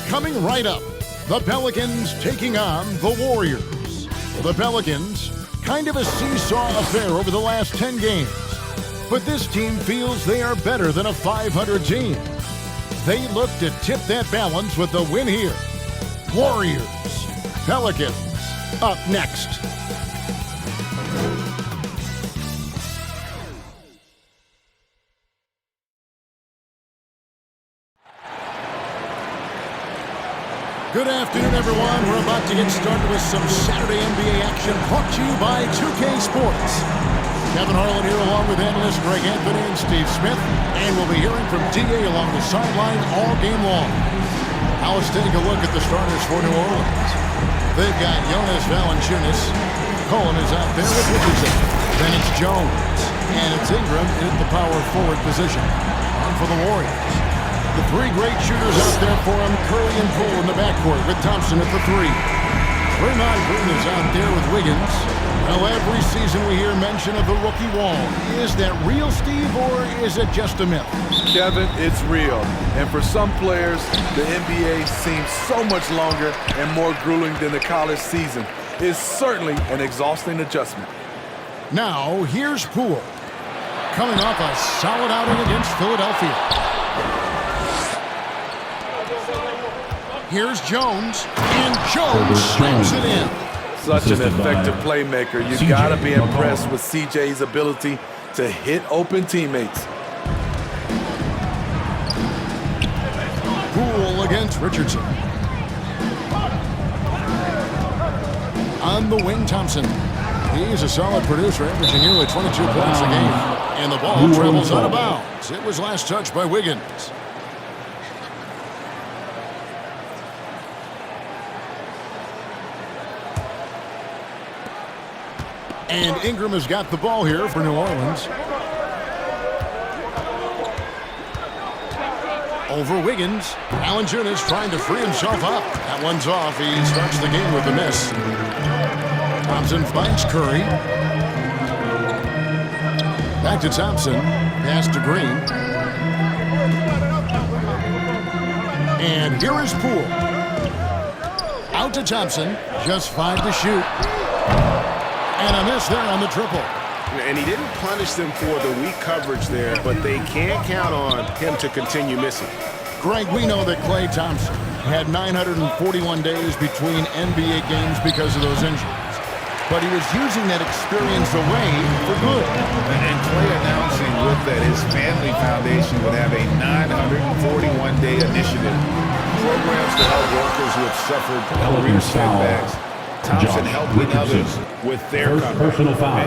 Coming right up, the Pelicans taking on the Warriors. The Pelicans, kind of a seesaw affair over the last 10 games. But this team feels they are better than a 500 team. They look to tip that balance with the win here. Warriors, Pelicans, up next. Good afternoon, everyone. We're about to get started with some Saturday NBA action brought to you by 2K Sports. Kevin Harlan here along with analysts Greg Anthony and Steve Smith. And we'll be hearing from DA along the sideline all game long. Now let's take a look at the starters for New Orleans. They've got Jonas Valanciunas. Cohen is out there with Richardson. Then it's Jones. And it's Ingram in the power forward position. On for the Warriors. The three great shooters out there for him, Curry and Poole in the backcourt with Thompson at the three. Draymond Green is out there with Wiggins. Well, every season we hear mention of the rookie wall. Is that real, Steve, or is it just a myth? Kevin, it's real. And for some players, the NBA seems so much longer and more grueling than the college season. It's certainly an exhausting adjustment. Now, here's Poole. Coming off a solid outing against Philadelphia. Here's Jones, and Jones slams it in. Such an effective playmaker. You've got to be impressed with CJ's ability to hit open teammates. Poole against Richardson. On the wing, Thompson. He's a solid producer, averaging nearly 22 points a game. And the ball travels out of bounds. It was last touched by Wiggins. And Ingram has got the ball here for New Orleans. Over Wiggins. Valanciunas trying to free himself up. That one's off. He starts the game with a miss. Thompson finds Curry. Back to Thompson. Pass to Green. And here is Poole. Out to Thompson. Just 5 to shoot. And a miss there on the triple. And he didn't punish them for the weak coverage there, but they can't count on him to continue missing. Greg, we know that Klay Thompson had 941 days between NBA games because of those injuries. But he was using that experience away for good. And Klay announcing with that his family foundation would have a 941-day initiative. Programs to help workers who have suffered career setbacks. Thompson helping others with their cover.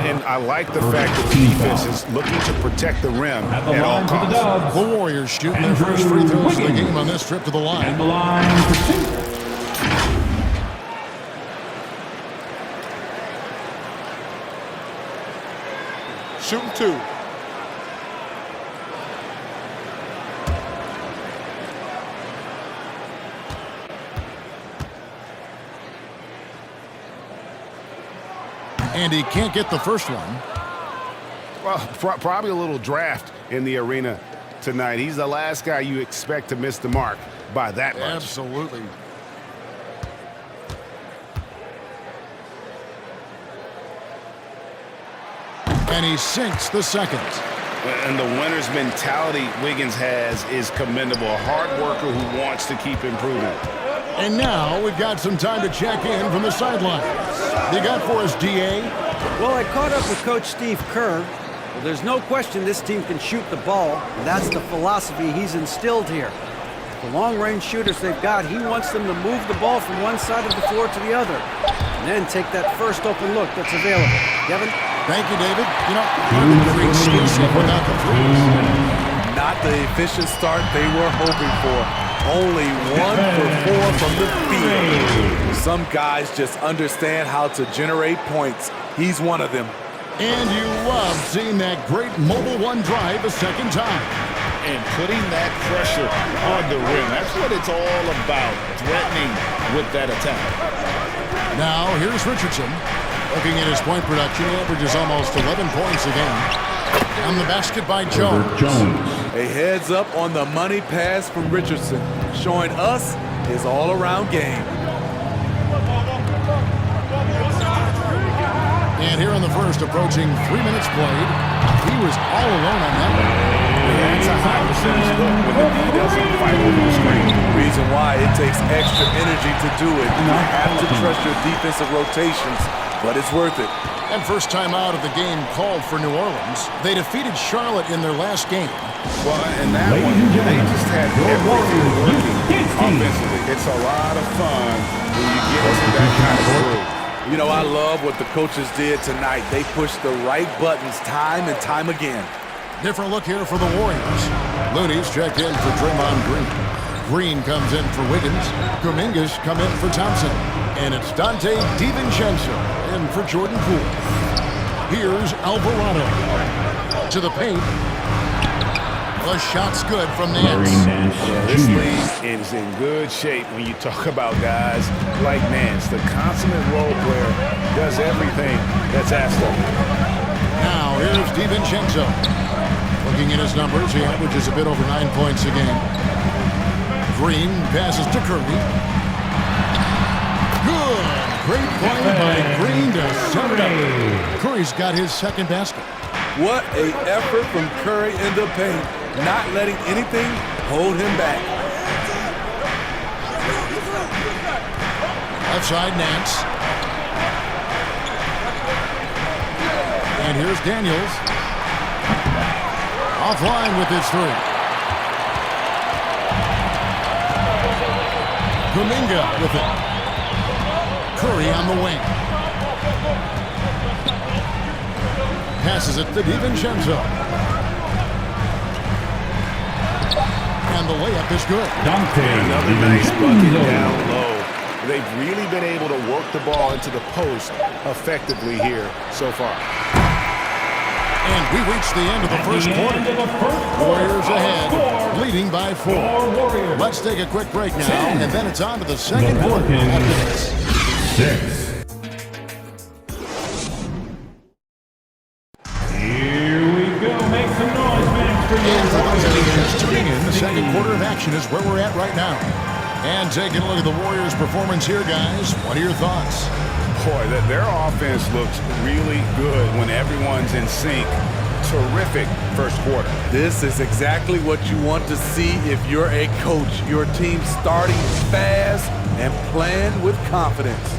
And I like the fact that the defense is looking to protect the rim at all costs. The Warriors shooting their first free throws of the game on this trip to the line. And the line for 2. Shooting 2. And he can't get the first one. Well, probably a little draft in the arena tonight. He's the last guy you expect to miss the mark by that much. Absolutely. And he sinks the second. And the winner's mentality Wiggins has is commendable. A hard worker who wants to keep improving. And now we've got some time to check in from the sidelines. You got for us, DA? Well, I caught up with Coach Steve Kerr. Well, there's no question this team can shoot the ball, and that's the philosophy he's instilled here. The long-range shooters they've got, he wants them to move the ball from one side of the floor to the other, and then take that first open look that's available. Kevin? Thank you, David. You know, hard to be exclusive without the threes. Not the efficient start they were hoping for. Only 1 for 4 from the field. Some guys just understand how to generate points. He's one of them. And you love seeing that great mobile one drive a second time. And putting that pressure on the rim. That's what it's all about, threatening with that attack. Now, here's Richardson. Looking at his point production, he averages almost 11 points a game. On the basket by Jones. A heads up on the money pass from Richardson, showing us his all-around game. And here in the first, approaching 3 minutes played, he was all alone on that one. That's a high percentage look when the D doesn't fight over the screen. Reason why it takes extra energy to do it. You have to trust your defensive rotations, but it's worth it. And first time out of the game called for New Orleans. They defeated Charlotte in their last game. Well, in that one, they just had everything working offensively. It's a lot of fun when you get into that kind of groove. You know, I love what the coaches did tonight. They pushed the right buttons time and time again. Different look here for the Warriors. Looney's checked in for Draymond Green. Green comes in for Wiggins. Kuminga's come in for Thompson. And it's Dante DiVincenzo in for Jordan Poole. Here's Alvarado. To the paint. The shot's good from Nance. This league is in good shape when you talk about guys like Nance. The consummate role player does everything that's asked of him. Now here's DiVincenzo. Looking at his numbers, he averages a bit over 9 points a game. Green passes to Curry. Good. Great play by Green to set it up. Curry's got his second basket. What an effort from Curry in the paint, not letting anything hold him back. Left side, Nance. And here's Daniels. Offline with his three. Kuminga with it. Curry on the wing. Passes it to DiVincenzo. And the layup is good. Another nice bucket down low. They've really been able to work the ball into the post effectively here so far. And we reach the end of the first quarter. Warriors ahead, leading by 4. Let's take a quick break now, and then it's on to the second quarter after this. 6. Here we go. Make some noise, man, for And for those of you you. just tuning in, the second quarter of action is where we're at right now. And taking a look at the Warriors' performance here, guys. What are your thoughts? Boy, their offense looks really good when everyone's in sync. Terrific first quarter. This is exactly what you want to see if you're a coach. Your team starting fast and playing with confidence.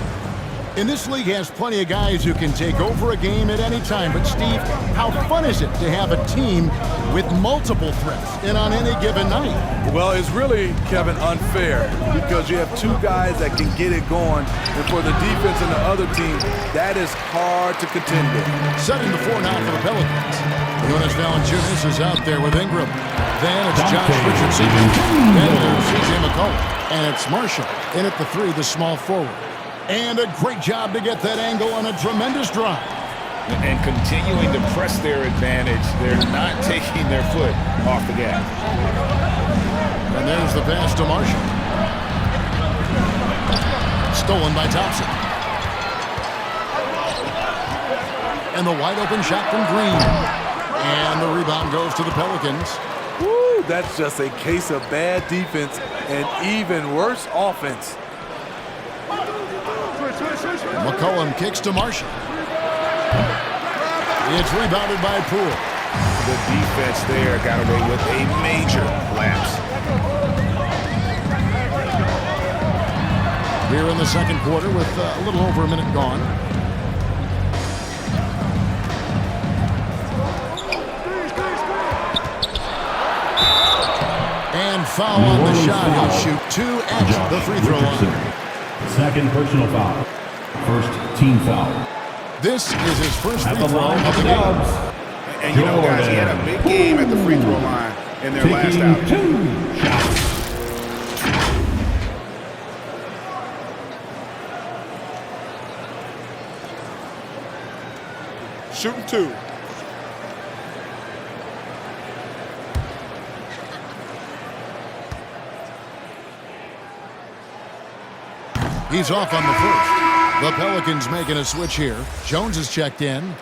And this league has plenty of guys who can take over a game at any time. But, Steve, how fun is it to have a team with multiple threats and on any given night? Well, it's really, Kevin, unfair because you have two guys that can get it going. And for the defense and the other team, that is hard to contend with. Setting the 4 now for the Pelicans. Jonas Valanciunas is out there with Ingram. Then it's Josh Richardson. Then there's C.J. McCollum. And it's Marshall in at the 3, the small forward. And a great job to get that angle on a tremendous drive. And continuing to press their advantage. They're not taking their foot off the gas. And there's the pass to Marshall. Stolen by Thompson. And the wide open shot from Green. And the rebound goes to the Pelicans. Woo, that's just a case of bad defense and even worse offense. McCollum kicks to Marshall. It's rebounded by Poole. The defense there got away with a major lapse. Here in the second quarter with a little over a minute gone. And foul on the shot. He'll shoot 2 at the free throw line. Second personal foul. First team foul. This is his first At free the throw line of for the the game. Cubs. And you know, guys, he had a big game at the free throw line in their last Taking outing. 2 shots. Shooting 2. He's off on the first. The Pelicans making a switch here. Jones is checked in.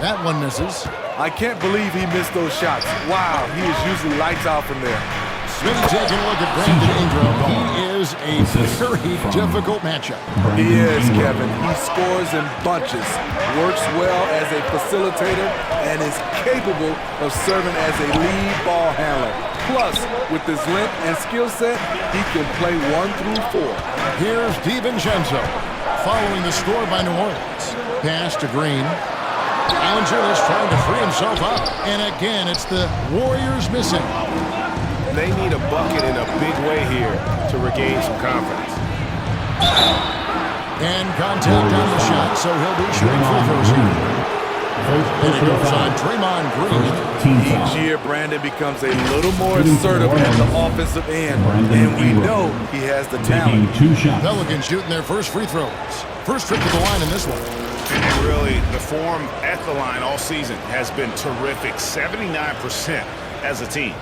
That one misses. I can't believe he missed those shots. Wow, he is usually lights out from there. Smith taking a look at Brandon Ingram. He is a very difficult matchup. He is, Kevin. He scores in bunches, works well as a facilitator, and is capable of serving as a lead ball handler. Plus, with his length and skill set, he can play 1 through 4. Here's DiVincenzo following the score by New Orleans. Pass to Green. Valanciunas trying to free himself up. And again, it's the Warriors missing. They need a bucket in a big way here to regain some confidence. And contact on the shot, so he'll be shooting free throws here. And it goes on Draymond Green. Each year, Brandon becomes a little more assertive at the offensive end, and we know he has the talent. Pelicans shooting their first free throws. First trip to the line in this one. And really, the form at the line all season has been terrific. 79% as a team.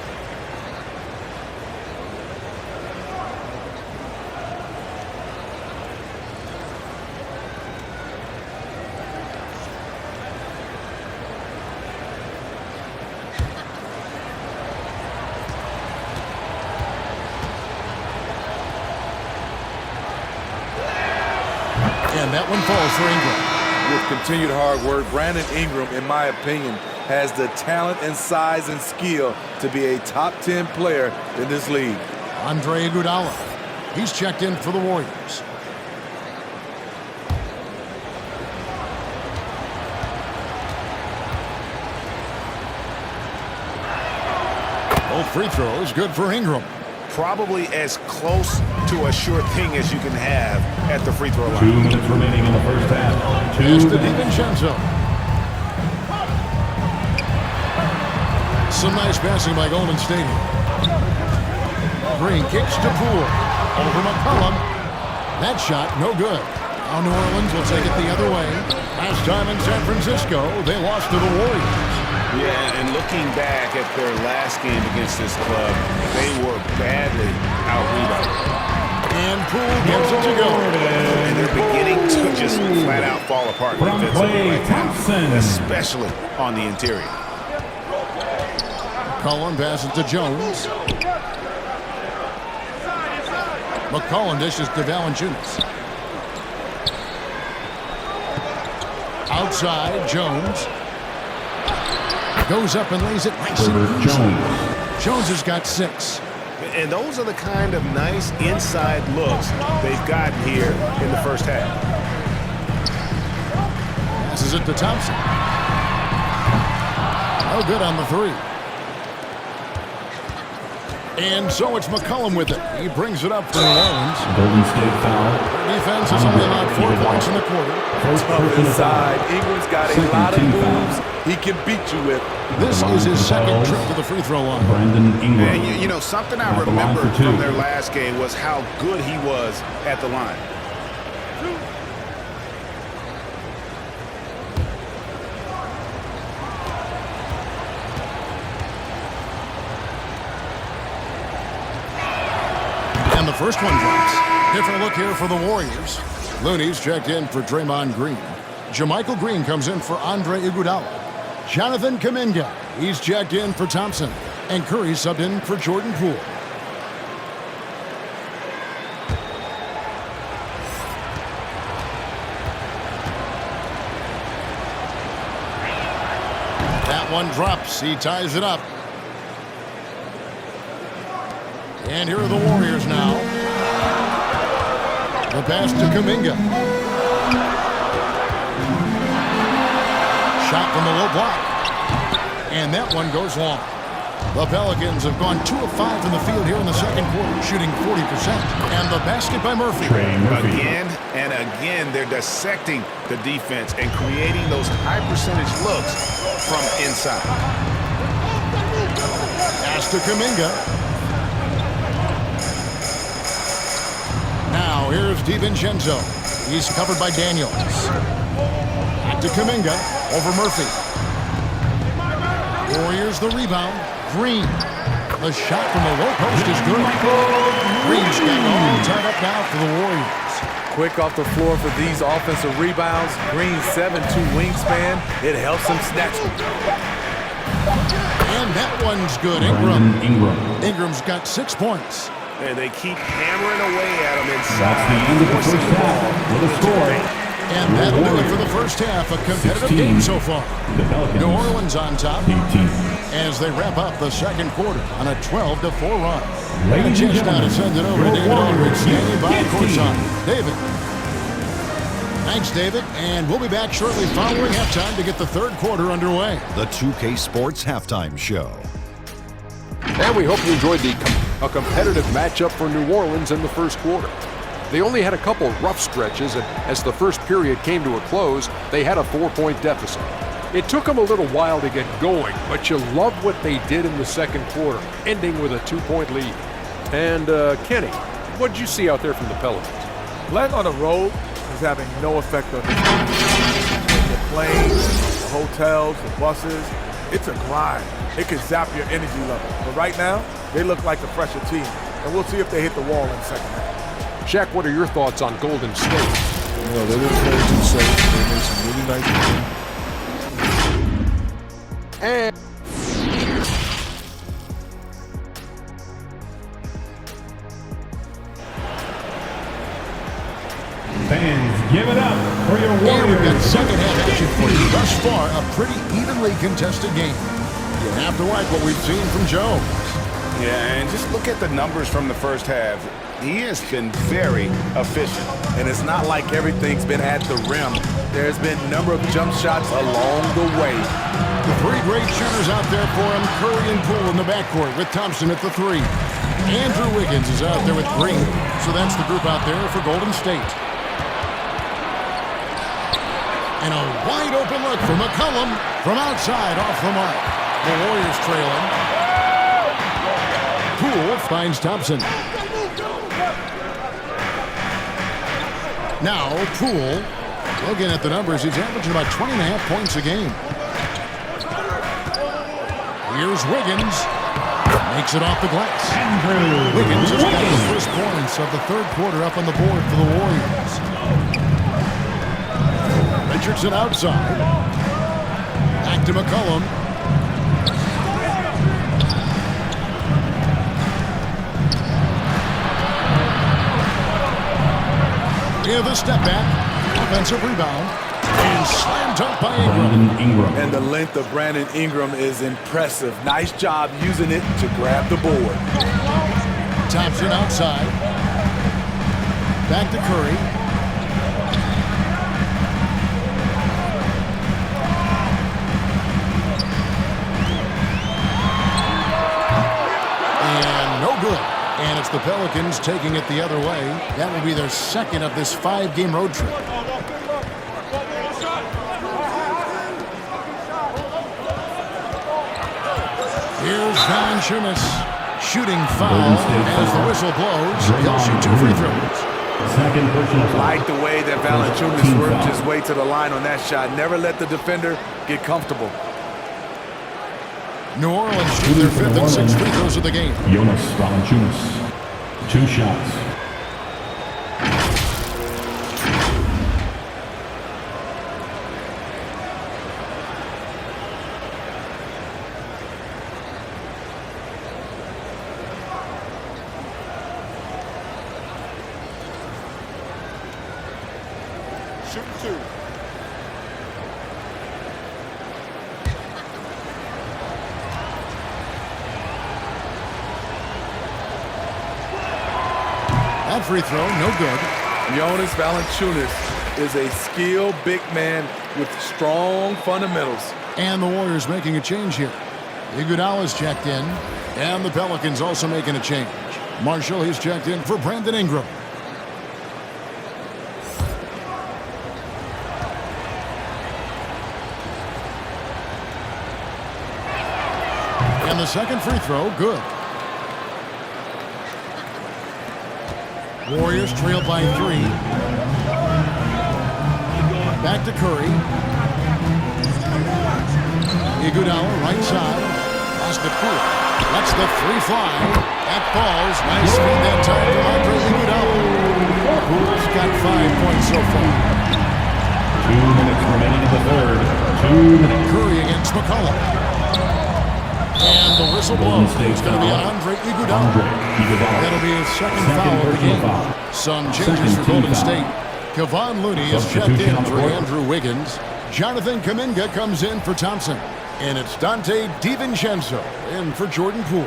And that one falls for Ingram. With continued hard work, Brandon Ingram, in my opinion, has the talent and size and skill to be a top 10 player in this league. Andre Iguodala. He's checked in for the Warriors. Both free throws good for Ingram. Probably as close to a sure thing as you can have at the free throw line. 2 minutes remaining in the first half. Pass to DiVincenzo. Some nice passing by Golden State. Green kicks to Poole. Over McCollum. That shot, no good. Now New Orleans will take it the other way. Last time in San Francisco, they lost to the Warriors. Yeah, and looking back at their last game against this club, they were badly out-rebounded. And Poole gives it to go. And they're beginning to just flat out fall apart defensively right now, especially on the interior. McCollum passes to Jones. McCollum dishes to Valanciunas. Outside, Jones. Goes up and lays it nicely. Jones has got 6. And those are the kind of nice inside looks they've gotten here in the first half. Passes it to Thompson. No good on the 3. And so it's McCollum with it. He brings it up for New Orleans. Golden State foul. Defense is only allowed 4 points in the quarter. Tough inside. Ingram's got a lot of moves he can beat you with. This is his second trip to the free throw line. Brandon Ingram. And you know, something I remember from their last game was how good he was at the line. And the first one drops. Different look here for the Warriors. Looney's checked in for Draymond Green. JaMychal Green comes in for Andre Iguodala. Jonathan Kuminga, he's checked in for Thompson. And Curry subbed in for Jordan Poole. That one drops. He ties it up. And here are the Warriors now. The pass to Kuminga. Shot from the low block. And that one goes long. The Pelicans have gone 2 of 5 in the field here in the second quarter, shooting 40%. And the basket by Murphy. Again and again, they're dissecting the defense and creating those high percentage looks from inside. Pass to Kuminga. Now here's DiVincenzo. He's covered by Daniels. Back to Kuminga. Over Murphy. Warriors the rebound. Green. The shot from the low post is good. Green's got all tied up now for the Warriors. Quick off the floor for these offensive rebounds. Green's 7'2" wingspan. It helps him snatch them. And that one's good. Ingram's got 6 points. And they keep hammering away at him inside. That's the end of the first half with a score. And that'll do it for the first half. A competitive game so far. New Orleans on top 18. as they wrap up the second quarter on a 12-4 run. Ladies and Just now to gentlemen, send it over to the David Aldridge, standing by Warriors courtside. David. Thanks, David. And we'll be back shortly following halftime to get the third quarter underway. The 2K Sports Halftime Show. And we hope you enjoyed a competitive matchup for New Orleans in the first quarter. They only had a couple rough stretches, and as the first period came to a close, they had a 4-point deficit. It took them a little while to get going, but you loved what they did in the second quarter, ending with a 2-point lead. And Kenny, what did you see out there from the Pelicans? Playing on the road is having no effect on the team. The planes, the hotels, the buses, it's a grind. It can zap your energy level. But right now, they look like a fresher team. And we'll see if they hit the wall in the second half. Shaq, what are your thoughts on Golden State? You know, they didn't play too safe. They made some really nice plays. And Fans, give it up for your And we've got Warriors. second half action for you. Thus far, a pretty evenly contested game. You have to like what we've seen from Joe. Yeah, and just look at the numbers from the first half. He has been very efficient. And it's not like everything's been at the rim. There's been a number of jump shots along the way. The three great shooters out there for him. Curry and Poole in the backcourt with Thompson at the 3. Andrew Wiggins is out there with Green. So that's the group out there for Golden State. And a wide open look for McCollum from outside off the mark. The Warriors trailing. Poole finds Thompson. Now Poole, looking at the numbers, he's averaging about 20.5 points a game. Here's Wiggins. Makes it off the glass. Wiggins has got the first points of the third quarter up on the board for the Warriors. Richardson outside. Back to McCollum. Give a step back. Offensive rebound. And slammed up by Ingram. And the length of Brandon Ingram is impressive. Nice job using it to grab the board. Thompson outside. Back to Curry. And no good. And it's the Pelicans taking it the other way. That will be their second of this 5-game road trip. Here's Valanciunas. Shooting foul as the whistle blows. He'll shoot 2 free throws. Second personal foul. Like the way that Valanciunas worked his way to the line on that shot. Never let the defender get comfortable. New Orleans shoot their 5th and 6th free throws of the game. Jonas Valanciunas. 2 shots. Shoot 2. That free throw, no good. Jonas Valanciunas is a skilled big man with strong fundamentals. And the Warriors making a change here. Iguodala's checked in. And the Pelicans also making a change. Marshall, he's checked in for Brandon Ingram. And the second free throw, good. Warriors trail by 3. Back to Curry. Iguodala, right side. Pass to Poole. Lets the 3 fly. That falls. Nice feed that time from Andre Iguodala. Poole's got 5 points so far. 2 minutes remaining in the third. 2 minutes. Curry against McCollum. And the whistle blows. It's going to be Andre Iguodala. That'll be his second foul of the game. Some changes for Golden State. Kevon Looney is checked in for Andrew Wiggins. Jonathan Kuminga comes in for Thompson. And it's Dante DiVincenzo in for Jordan Poole.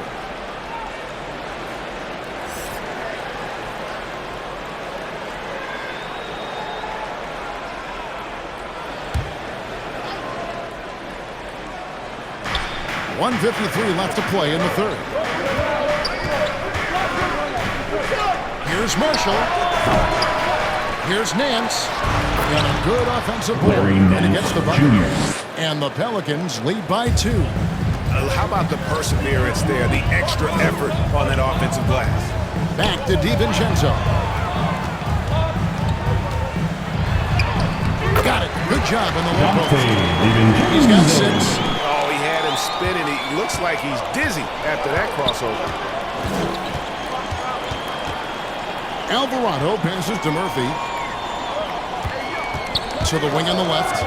.153 left to play in the third. Here's Marshall. Here's Nance. And a good offensive board. And he gets the bucket. And the Pelicans lead by 2. How about the perseverance there, the extra effort on that offensive glass? Back to DiVincenzo. Got it. Good job in the low post. He's got 6. Oh, he had him spinning. He looks like he's dizzy after that crossover. Alvarado passes to Murphy. To the wing on the left.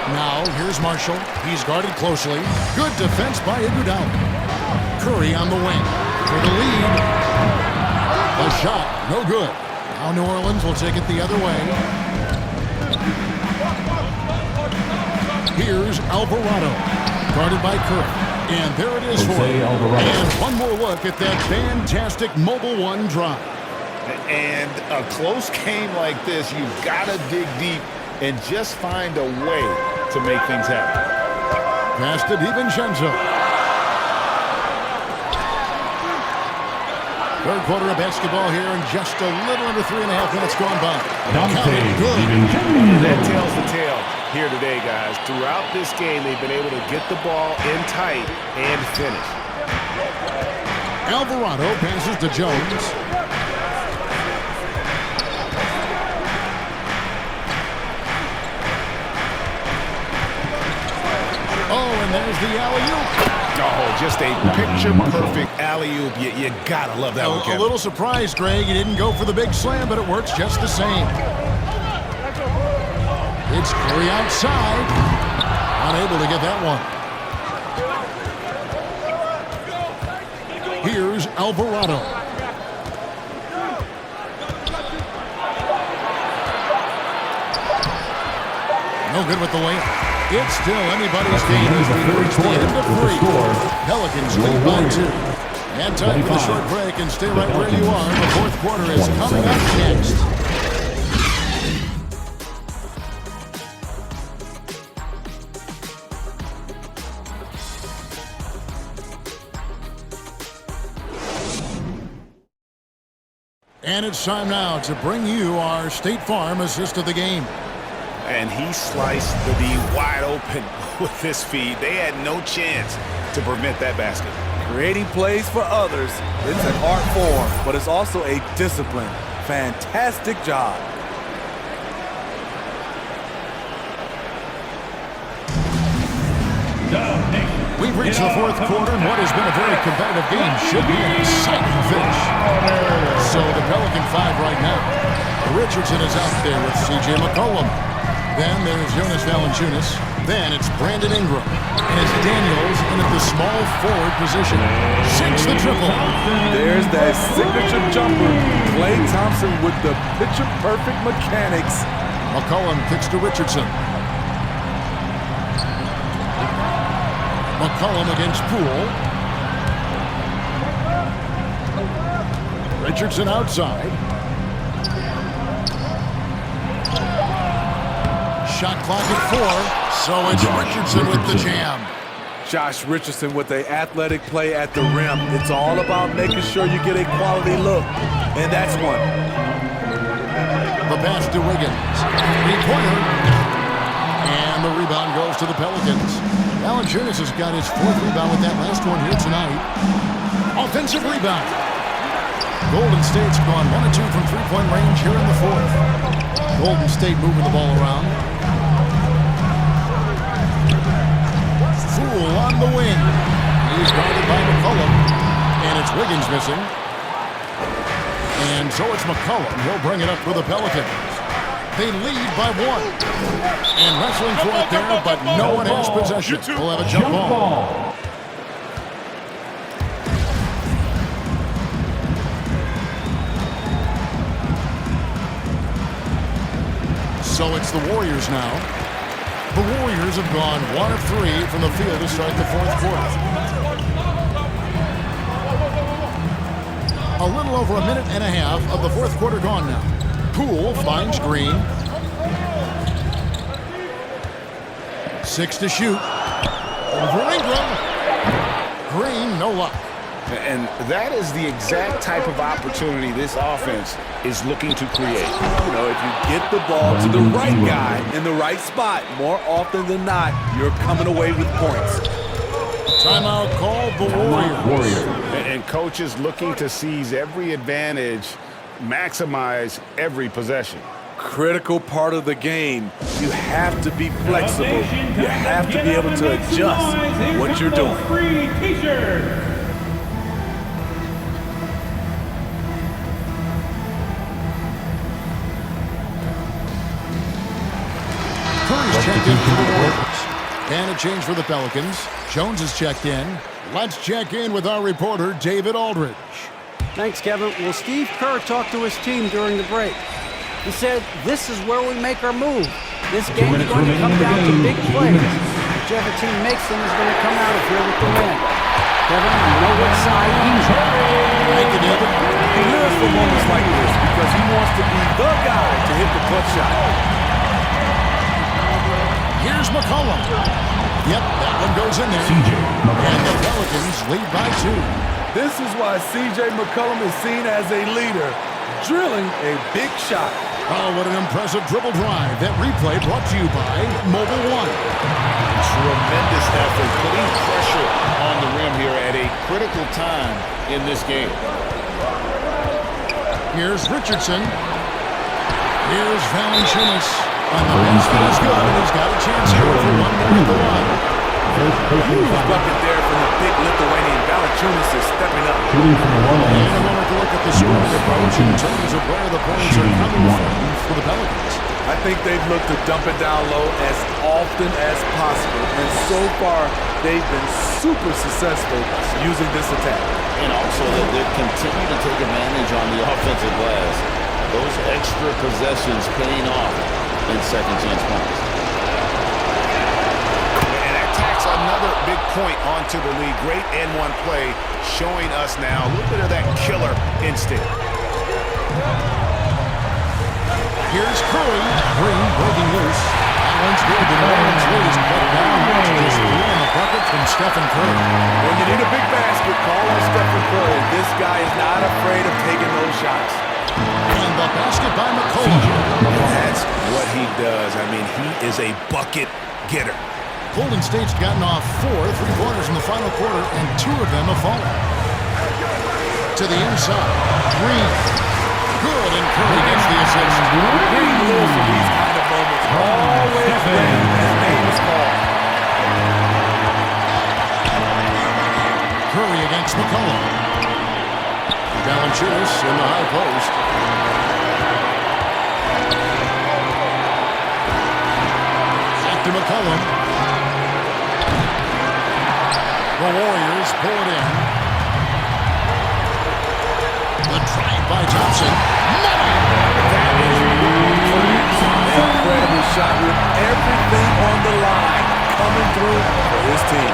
Now, here's Marshall. He's guarded closely. Good defense by Iguodala. Curry on the wing for the lead. A shot, no good. Now New Orleans will take it the other way. Here's Alvarado, guarded by Curry. And there it is for him. And one more look at that fantastic Mobile One drive. And a close game like this, you've got to dig deep and just find a way to make things happen. Pass to DiVincenzo. Third quarter of basketball here, and just a little under 3.5 minutes gone by. That tells the tale here today, guys. Throughout this game, they've been able to get the ball in tight and finish. Alvarado passes to Jones. And there's the alley-oop. Oh, just a picture-perfect alley-oop. You gotta love that one, Kevin. A little surprised, Greg. He didn't go for the big slam, but it works just the same. It's Curry outside. Unable to get that one. Here's Alvarado. No good with the layup. It's still anybody's game as we reach the end of 3. Pelicans lead by 2. And time for the short break, and stay right where you are. The fourth quarter is coming up next. And it's time now to bring you our State Farm assist of the game. And he sliced the D wide open with this feed. They had no chance to prevent that basket. Creating plays for others, it's an art form, but it's also a discipline. Fantastic job. We've reached the fourth quarter, and what has been a very competitive game should be an exciting finish. So the Pelican 5 right now. Richardson is out there with C.J. McCollum. Then there's Jonas Valanciunas. Then it's Brandon Ingram. And it's Daniels in at the small forward position. Sinks the triple. There's that signature jumper. Klay Thompson with the picture-perfect mechanics. McCollum kicks to Richardson. McCollum against Poole. Richardson outside. Shot clock at 4, so it's Richardson with the jam. Josh Richardson with an athletic play at the rim. It's all about making sure you get a quality look, and that's one. The pass to Wiggins. Three-pointer. And the rebound goes to the Pelicans. Valanciunas has got his 4th rebound with that last one here tonight. Offensive rebound. Golden State's gone 1 of 2 from three-point range here in the 4th. Golden State moving the ball around. Poole on the wing. He's guarded by McCollum. And it's Wiggins missing. And so it's McCollum. He'll bring it up for the Pelicans. They lead by 1. And wrestling for it there, but no one has possession. We'll have a jump ball. So it's the Warriors now. The Warriors have gone 1 of 3 from the field to start the fourth quarter. A little over a minute and a half of the fourth quarter gone now. Poole finds Green. 6 to shoot. Over Ingram. Green, no luck. And that is the exact type of opportunity this offense is looking to create. You know, if you get the ball to the right guy in the right spot, more often than not, you're coming away with points. Timeout called the Warriors. And coach is looking to seize every advantage, maximize every possession. Critical part of the game. You have to be flexible. You have to be able to adjust what you're doing. Curry's checked in for the Warriors. And a change for the Pelicans. Jones is checked in. Let's check in with our reporter, David Aldridge. Thanks, Kevin. Well, Steve Kerr talked to his team during the break. He said, this is where we make our move. This game is going to come down to big plays. Whichever team makes them is going to come out of here with the win. Kevin, you know what side he's on. Thank you, David. He lives for moments like this because he wants to be the guy to hit the clutch shot. Here's McCollum. Yep, that one goes in there. And the Pelicans lead by 2. This is why C.J. McCollum is seen as a leader, drilling a big shot. Oh, what an impressive dribble drive. That replay brought to you by Mobile One. Tremendous effort, putting pressure on the rim here at a critical time in this game. Here's Richardson. Here's Valanciunas. And the basket is good, and he's got a chance here for one more at the line. Huge bucket there from the big Lithuanian. Valanciunas is stepping up. And I wanted to look at the scoring approach in terms of where the points are coming from for the Pelicans. I think they've looked to dump it down low as often as possible. And so far, they've been super successful using this attack. And also that they've continued to take advantage on the offensive glass. Those extra possessions paying off in second chance points. And that tacks another big point onto the lead. Great N1 play showing us now a little bit of that killer instinct. Here's Curry. Green breaking loose. That one's good. The Orleans lead is cut down. Just three on the bucket from Stephen Curry. When you need a big basket, call on Stephen Curry. This guy is not afraid of taking those shots. And the basket by McCollum. And that's what he does. I mean, he is a bucket getter. Golden State's gotten off 4 3-pointers in the final quarter, and 2 of them have fallen. To the inside. Green. Good, and Curry gets the assist. Green lives for these kind of moments. Always when his name is called. Curry against McCollum. Valanciunas in the high post. Back to McCollum. The Warriors pull it in. The drive by Thompson. That is an incredible shot with everything on the line coming through for his team.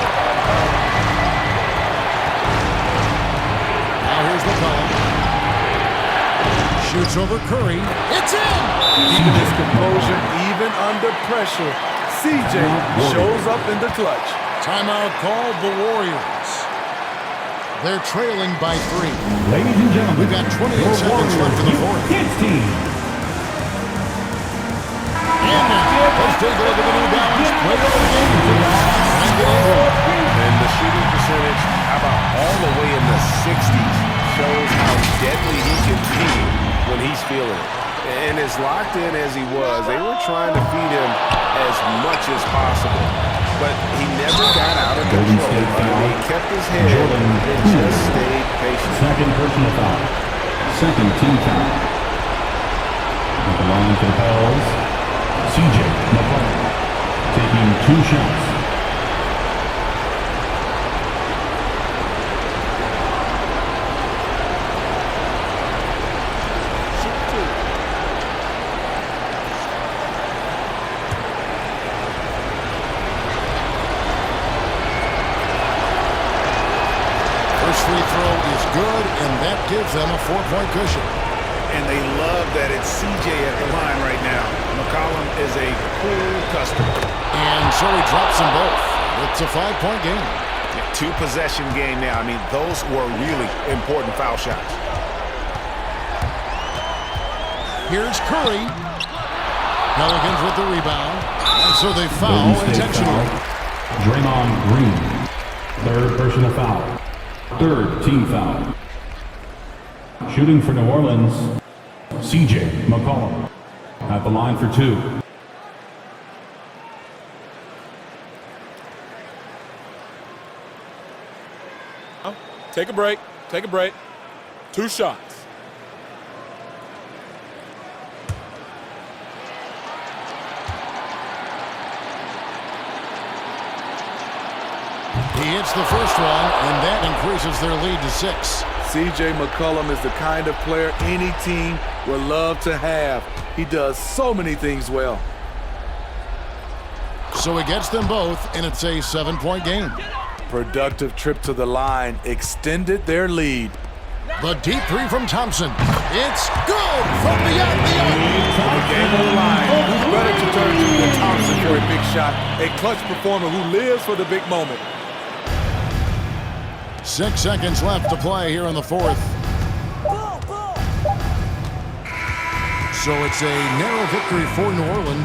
Now here's McCollum. Shoots over Curry. It's in! Keeping his composure even under pressure. CJ shows up in the clutch. Timeout called the Warriors. They're trailing by 3. Ladies and gentlemen, We've got 28 seconds left in the fourth. Kids team. And now, let's take a look at the new balance. Play of the game for And the shooting percentage, how about all the way in the 60s, shows how deadly he can be when he's feeling it. And as locked in as he was, they were trying to feed him as much as possible. But he never got out of control. He kept his head and just stayed patient. Second personal foul. second team foul. At the line for the Pels, CJ McCollum, taking 2 shots. Free throw is good, and that gives them a 4-point cushion. And they love that it's CJ at the line right now. McCollum is a cool customer. And so he drops them both. It's a 5-point game. 2-possession game now. I mean, those were really important foul shots. Here's Curry. Pelicans with the rebound. And so they foul intentionally. Draymond Green, 3rd personal foul. 3rd team foul. Shooting for New Orleans, CJ McCollum at the line for 2. Take a break. Take a break. 2 shots. He hits the first one, and that increases their lead to 6. C.J. McCollum is the kind of player any team would love to have. He does so many things well. So he gets them both, and it's a 7-point game. Productive trip to the line extended their lead. The deep 3 from Thompson. It's good from beyond the arc. On the game on the line, who's better to turn to than Thompson for a big shot? A clutch performer who lives for the big moment. 6 seconds left to play here in the 4th. So it's a narrow victory for New Orleans.